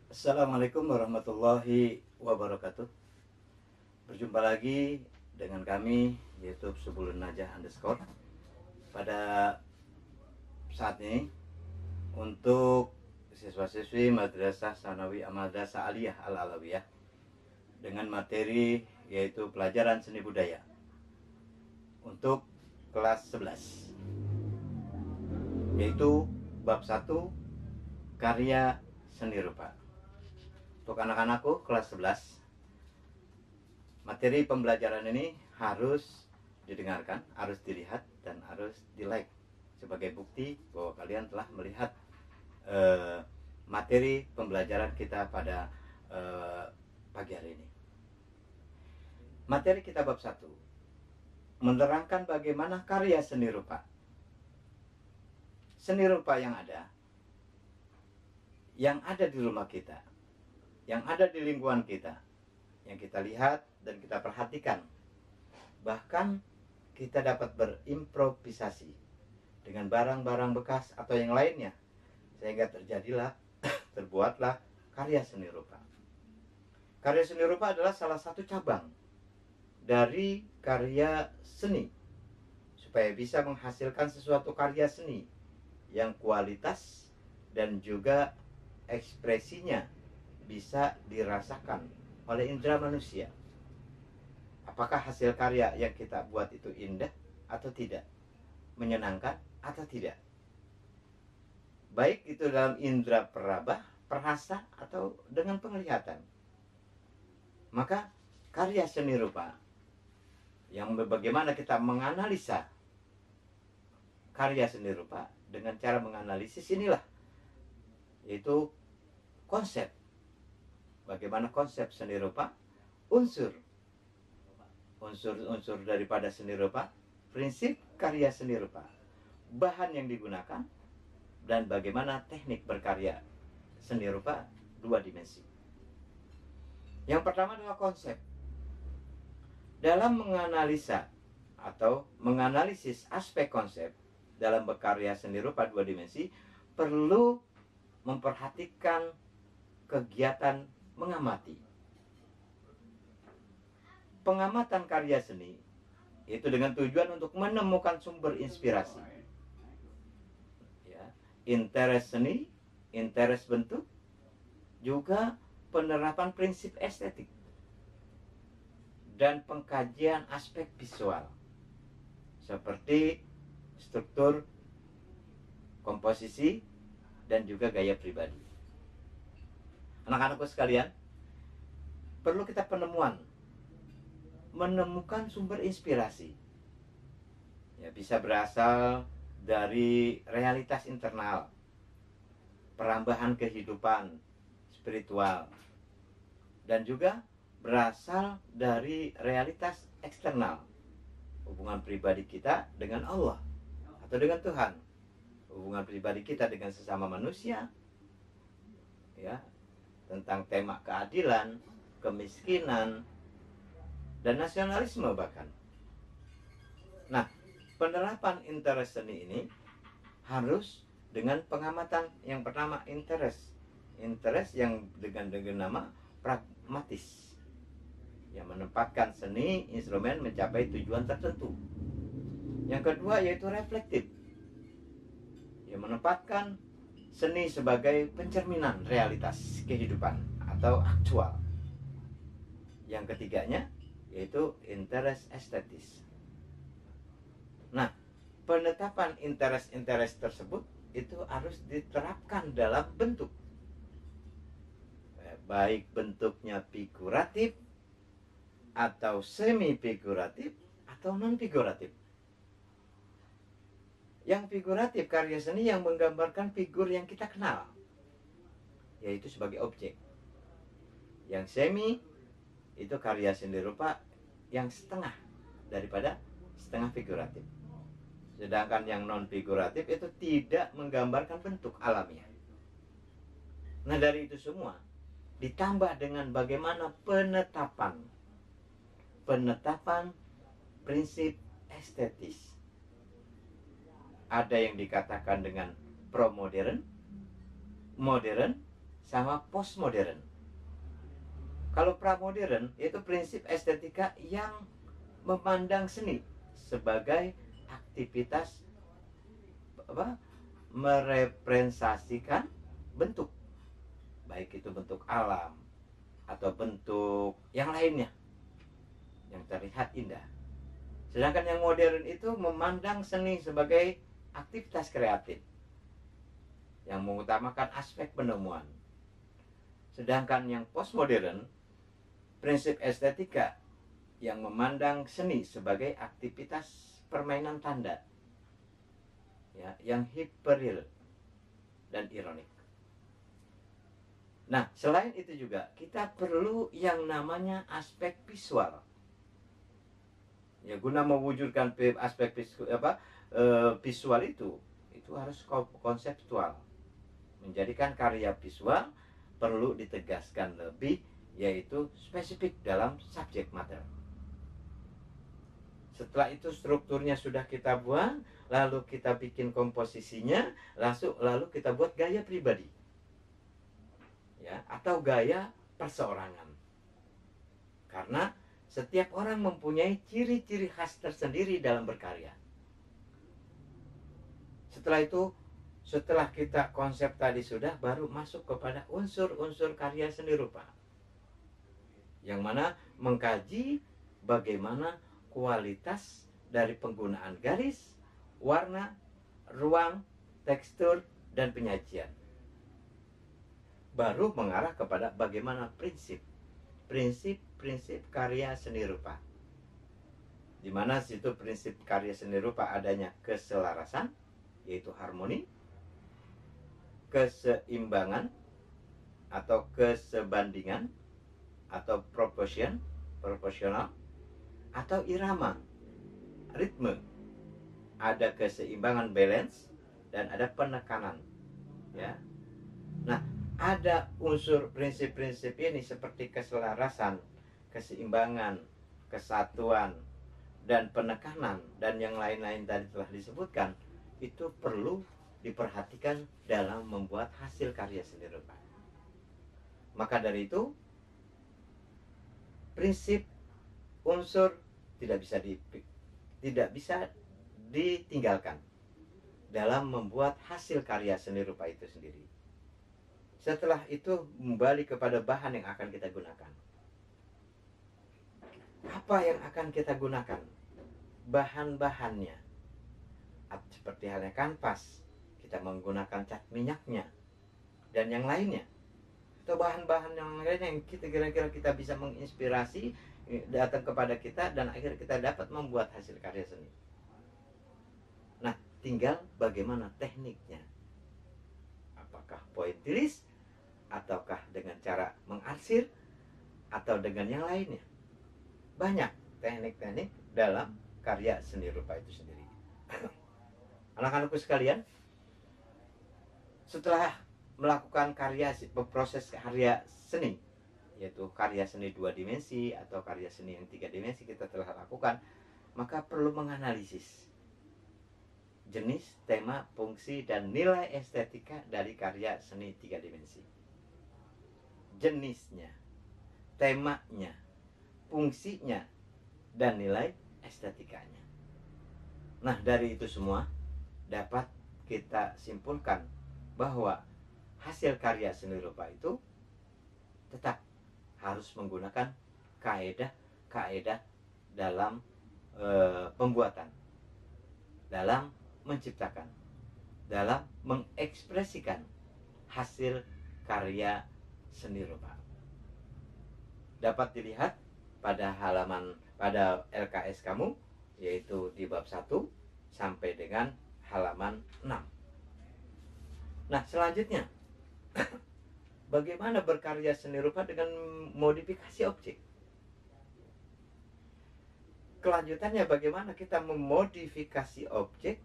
Assalamualaikum warahmatullahi wabarakatuh. Berjumpa lagi dengan kami YouTube Subulun Najah _ pada saat ini untuk siswa-siswi Madrasah Sanawi Madrasah Aliyah Al-Alawiyah dengan materi yaitu pelajaran seni budaya untuk kelas 11, yaitu bab 1 karya seni rupa. Untuk anak-anakku kelas 11, materi pembelajaran ini harus didengarkan, harus dilihat, dan harus di-like sebagai bukti bahwa kalian telah melihat materi pembelajaran kita pada pagi hari ini. Materi kita bab 1 menerangkan bagaimana karya seni rupa. Seni rupa yang ada di rumah kita, yang ada di lingkungan kita, yang kita lihat dan kita perhatikan. Bahkan kita dapat berimprovisasi dengan barang-barang bekas atau yang lainnya, sehingga terbuatlah karya seni rupa. Karya seni rupa adalah salah satu cabang dari karya seni, supaya bisa menghasilkan sesuatu karya seni yang kualitas dan juga ekspresinya bisa dirasakan oleh indera manusia. Apakah hasil karya yang kita buat itu indah atau tidak, menyenangkan atau tidak, baik itu dalam indera peraba, perasa, atau dengan penglihatan. Maka karya seni rupa yang bagaimana kita menganalisa karya seni rupa dengan cara menganalisis inilah, yaitu konsep. Bagaimana konsep seni rupa, unsur daripada seni rupa, prinsip karya seni rupa, bahan yang digunakan, dan bagaimana teknik berkarya seni rupa 2 dimensi. Yang pertama adalah konsep. Dalam menganalisa atau menganalisis aspek konsep dalam berkarya seni rupa 2 dimensi, perlu memperhatikan kegiatan mengamati. Pengamatan karya seni itu dengan tujuan untuk menemukan sumber inspirasi, ya, interest seni, interest bentuk, juga penerapan prinsip estetik dan pengkajian aspek visual seperti struktur, komposisi, dan juga gaya pribadi. Anak-anakku sekalian, perlu kita menemukan sumber inspirasi, ya, bisa berasal dari realitas internal, perambahan kehidupan spiritual, dan juga berasal dari realitas eksternal, hubungan pribadi kita dengan Allah atau dengan Tuhan, hubungan pribadi kita dengan sesama manusia, ya, tentang tema keadilan, kemiskinan, dan nasionalisme bahkan. Nah, penerapan interest seni ini harus dengan pengamatan. Yang pertama, interest yang dengan nama pragmatis, yang menempatkan seni instrumen mencapai tujuan tertentu. Yang kedua yaitu reflektif, yang menempatkan seni sebagai pencerminan realitas kehidupan atau aktual. Yang ketiganya yaitu interest estetis. Nah, penetapan interest tersebut itu harus diterapkan dalam bentuk, baik bentuknya figuratif atau semi figuratif atau non figuratif. Yang figuratif, karya seni yang menggambarkan figur yang kita kenal, yaitu sebagai objek. Yang semi itu karya seni rupa yang setengah daripada setengah figuratif. Sedangkan yang non figuratif itu tidak menggambarkan bentuk alamiah. Nah, dari itu semua ditambah dengan bagaimana penetapan prinsip estetis. Ada yang dikatakan dengan pro-modern, modern, sama postmodern. Kalau pramodern itu prinsip estetika yang memandang seni sebagai aktivitas merepresentasikan bentuk, baik itu bentuk alam atau bentuk yang lainnya yang terlihat indah. Sedangkan yang modern itu memandang seni sebagai aktivitas kreatif yang mengutamakan aspek penemuan. Sedangkan yang postmodern, prinsip estetika yang memandang seni sebagai aktivitas permainan tanda, ya, yang hiperreal dan ironik. Nah, selain itu juga kita perlu yang namanya aspek visual. Ya, guna mewujudkan aspek visual itu harus konseptual. Menjadikan karya visual perlu ditegaskan lebih, yaitu spesifik dalam subjek matter. Setelah itu strukturnya sudah kita buat, lalu kita bikin komposisinya, lalu kita buat gaya pribadi, ya, atau gaya perseorangan. Karena setiap orang mempunyai ciri-ciri khas tersendiri dalam berkarya. Setelah itu, setelah kita konsep tadi sudah, baru masuk kepada unsur-unsur karya seni rupa, yang mana mengkaji bagaimana kualitas dari penggunaan garis, warna, ruang, tekstur, dan penyajian. Baru mengarah kepada bagaimana prinsip karya seni rupa, di mana situ prinsip karya seni rupa adanya keselarasan, yaitu harmoni, keseimbangan atau kesebandingan, atau proporsional, atau irama, ritme, ada keseimbangan, balance, dan ada penekanan, ya. Nah, ada unsur prinsip-prinsip ini seperti keselarasan, keseimbangan, kesatuan, dan penekanan, dan yang lain-lain tadi telah disebutkan, itu perlu diperhatikan dalam membuat hasil karya seni rupa. Maka dari itu, prinsip unsur tidak bisa ditinggalkan dalam membuat hasil karya seni rupa itu sendiri. Setelah itu kembali kepada bahan yang akan kita gunakan. Apa yang akan kita gunakan? Bahan-bahannya, seperti halnya kanvas, kita menggunakan cat minyaknya, dan yang lainnya, atau bahan-bahan yang lainnya yang kira-kira kita bisa menginspirasi datang kepada kita, dan akhirnya kita dapat membuat hasil karya seni. Nah, tinggal bagaimana tekniknya. Apakah pointillis, ataukah dengan cara mengarsir, atau dengan yang lainnya. Banyak teknik-teknik dalam karya seni rupa itu sendiri. Anak-anakku sekalian, setelah melakukan proses karya seni, yaitu karya seni 2 dimensi atau karya seni yang 3 dimensi kita telah lakukan, maka perlu menganalisis jenis, tema, fungsi, dan nilai estetika dari karya seni 3 dimensi. Jenisnya, temanya, fungsinya, dan nilai estetikanya. Nah, dari itu semua dapat kita simpulkan bahwa hasil karya seni rupa itu tetap harus menggunakan kaedah dalam pembuatan, dalam menciptakan, dalam mengekspresikan hasil karya seni rupa. Dapat dilihat pada LKS kamu, yaitu di bab 1 sampai dengan halaman 6. Nah, selanjutnya bagaimana berkarya seni rupa dengan modifikasi objek. Kelanjutannya bagaimana kita memodifikasi objek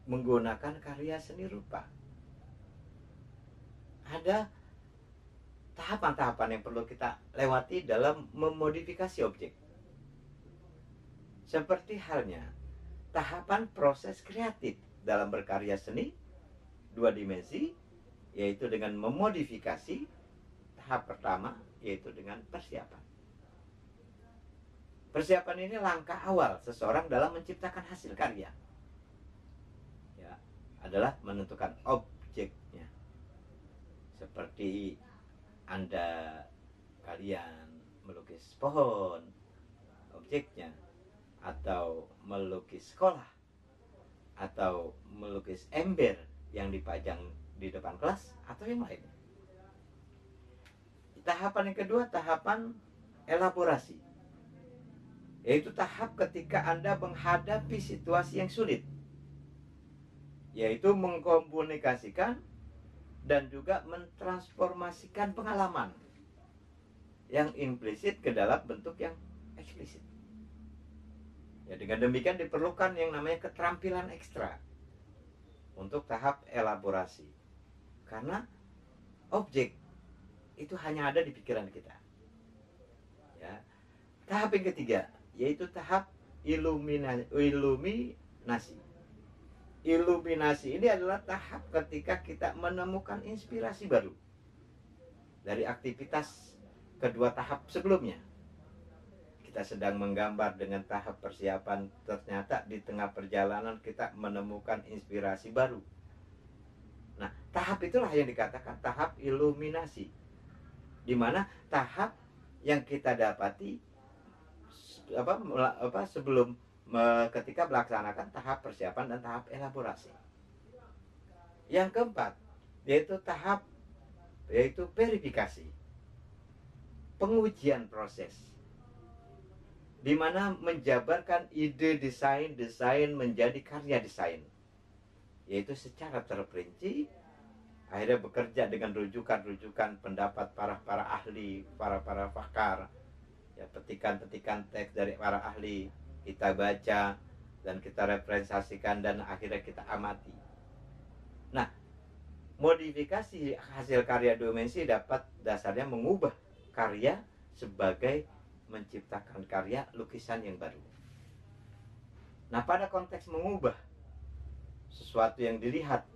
menggunakan karya seni rupa. Ada tahapan-tahapan yang perlu kita lewati dalam memodifikasi objek. Seperti halnya tahapan proses kreatif dalam berkarya seni 2 dimensi yaitu dengan memodifikasi. Tahap pertama yaitu dengan persiapan. Persiapan ini langkah awal seseorang dalam menciptakan hasil karya. Ya, adalah menentukan objeknya. Seperti kalian melukis pohon, objeknya, atau melukis sekolah, atau melukis ember yang dipajang di depan kelas, atau yang lainnya. Tahapan yang kedua, tahapan elaborasi, yaitu tahap ketika Anda menghadapi situasi yang sulit, yaitu mengkomunikasikan dan juga mentransformasikan pengalaman yang implisit ke dalam bentuk yang eksplisit. Ya, dengan demikian diperlukan yang namanya keterampilan ekstra untuk tahap elaborasi, karena objek itu hanya ada di pikiran kita. Ya. Tahap yang ketiga yaitu tahap iluminasi. Iluminasi ini adalah tahap ketika kita menemukan inspirasi baru dari aktivitas kedua tahap sebelumnya. Kita sedang menggambar dengan tahap persiapan, ternyata di tengah perjalanan kita menemukan inspirasi baru. Nah, tahap itulah yang dikatakan tahap iluminasi, di mana tahap yang kita dapati sebelum ketika melaksanakan tahap persiapan dan tahap elaborasi. Yang keempat yaitu tahap verifikasi, pengujian proses, di mana menjabarkan ide desain menjadi karya desain, yaitu secara terperinci. Akhirnya bekerja dengan rujukan pendapat para ahli, para pakar, ya, petikan teks dari para ahli, kita baca dan kita representasikan dan akhirnya kita amati. Nah, modifikasi hasil karya dimensi dapat dasarnya mengubah karya sebagai menciptakan karya lukisan yang baru. Nah, pada konteks mengubah sesuatu yang dilihat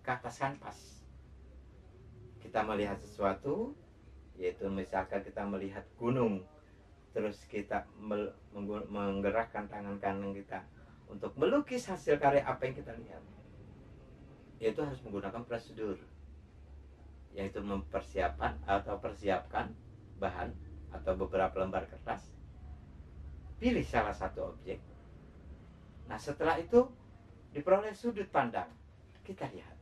ke atas kanvas, kita melihat sesuatu, yaitu misalkan kita melihat gunung, terus kita menggerakkan tangan kanan kita untuk melukis hasil karya apa yang kita lihat, yaitu harus menggunakan prosedur, yaitu persiapkan bahan atau beberapa lembar kertas, pilih salah satu objek. Nah, setelah itu diperoleh sudut pandang, kita lihat,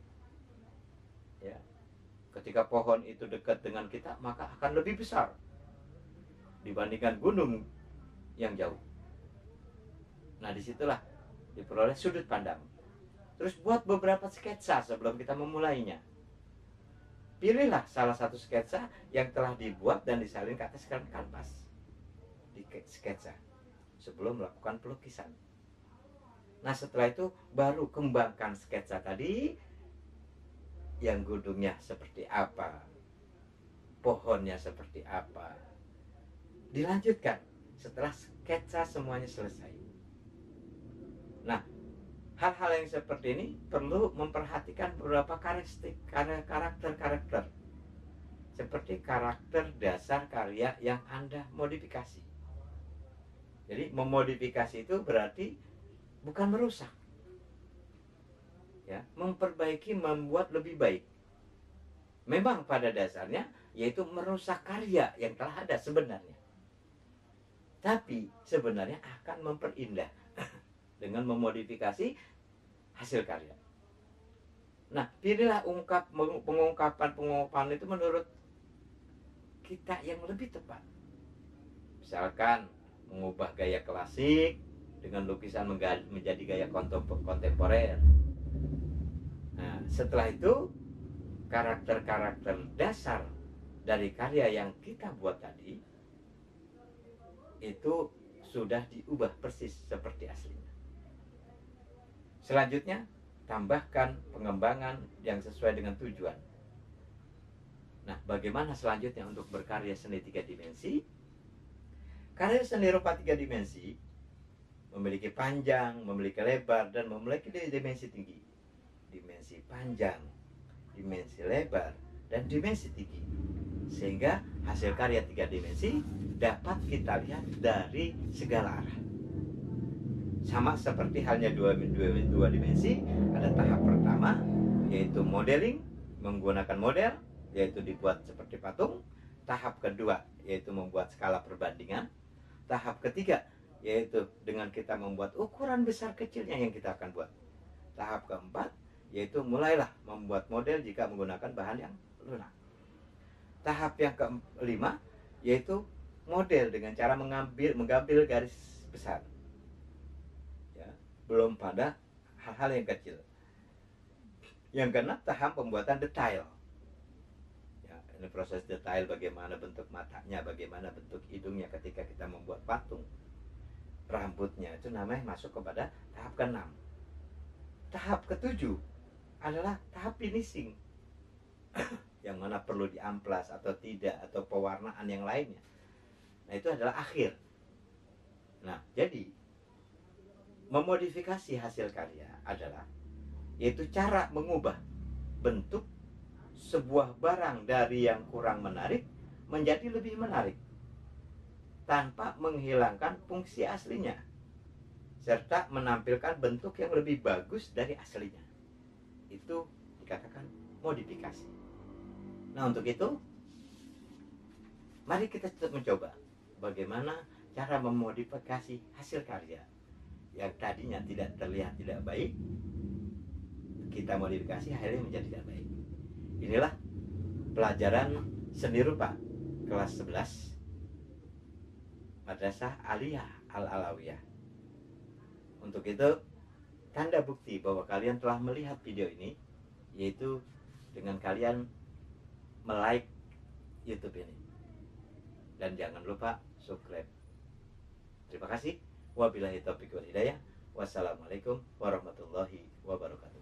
ya, ketika pohon itu dekat dengan kita, maka akan lebih besar dibandingkan gunung yang jauh. Nah, disitulah diperoleh sudut pandang. Terus buat beberapa sketsa sebelum kita memulainya. Pilihlah salah satu sketsa yang telah dibuat dan disalin ke atas kanvas di sketsa sebelum melakukan pelukisan. Nah, setelah itu baru kembangkan sketsa tadi, yang gunungnya seperti apa, pohonnya seperti apa. Dilanjutkan setelah sketsa semuanya selesai. Nah, hal-hal yang seperti ini perlu memperhatikan beberapa karakter seperti karakter dasar karya yang Anda modifikasi. Jadi memodifikasi itu berarti bukan merusak, ya, memperbaiki, membuat lebih baik. Memang pada dasarnya yaitu merusak karya yang telah ada sebenarnya, tapi sebenarnya akan memperindah dengan memodifikasi hasil karya. Nah, pilihlah pengungkapan itu menurut kita yang lebih tepat. Misalkan mengubah gaya klasik dengan lukisan menjadi gaya kontemporer. Nah, setelah itu karakter-karakter dasar dari karya yang kita buat tadi itu sudah diubah persis seperti aslinya. Selanjutnya, tambahkan pengembangan yang sesuai dengan tujuan. Nah, bagaimana selanjutnya untuk berkarya seni 3 dimensi? Karya seni rupa 3 dimensi memiliki panjang, memiliki lebar, dan memiliki dimensi tinggi. Dimensi panjang dimensi lebar, dan dimensi tinggi. Sehingga hasil karya 3 dimensi dapat kita lihat dari segala arah. Sama seperti halnya dua dimensi, ada tahap pertama yaitu modeling, menggunakan model, yaitu dibuat seperti patung. Tahap kedua yaitu membuat skala perbandingan. Tahap ketiga yaitu dengan kita membuat ukuran besar kecilnya yang kita akan buat. Tahap keempat yaitu mulailah membuat model jika menggunakan bahan yang lunak. Tahap yang kelima yaitu model dengan cara mengambil garis besar. Ya, belum pada hal-hal yang kecil. Yang keenam, tahap pembuatan detail. Ya, ini proses detail, bagaimana bentuk matanya, bagaimana bentuk hidungnya ketika kita membuat patung. Rambutnya, itu namanya masuk kepada tahap keenam. Tahap ketujuh adalah tahap finishing. Yang mana perlu diamplas atau tidak, atau pewarnaan yang lainnya. Nah, itu adalah akhir. Nah, jadi memodifikasi hasil karya adalah yaitu cara mengubah bentuk sebuah barang dari yang kurang menarik menjadi lebih menarik tanpa menghilangkan fungsi aslinya, serta menampilkan bentuk yang lebih bagus dari aslinya. Itu dikatakan modifikasi. Nah, untuk itu mari kita mencoba bagaimana cara memodifikasi hasil karya yang tadinya tidak terlihat tidak baik, kita modifikasi akhirnya menjadi tidak baik. Inilah pelajaran seni rupa kelas 11 Madrasah Aliyah Al-Alawiyah. Untuk itu, tanda bukti bahwa kalian telah melihat video ini yaitu dengan kalian like YouTube ini. Dan jangan lupa subscribe. Terima kasih. Wabillahi taufiq wal hidayah. Wassalamualaikum warahmatullahi wabarakatuh.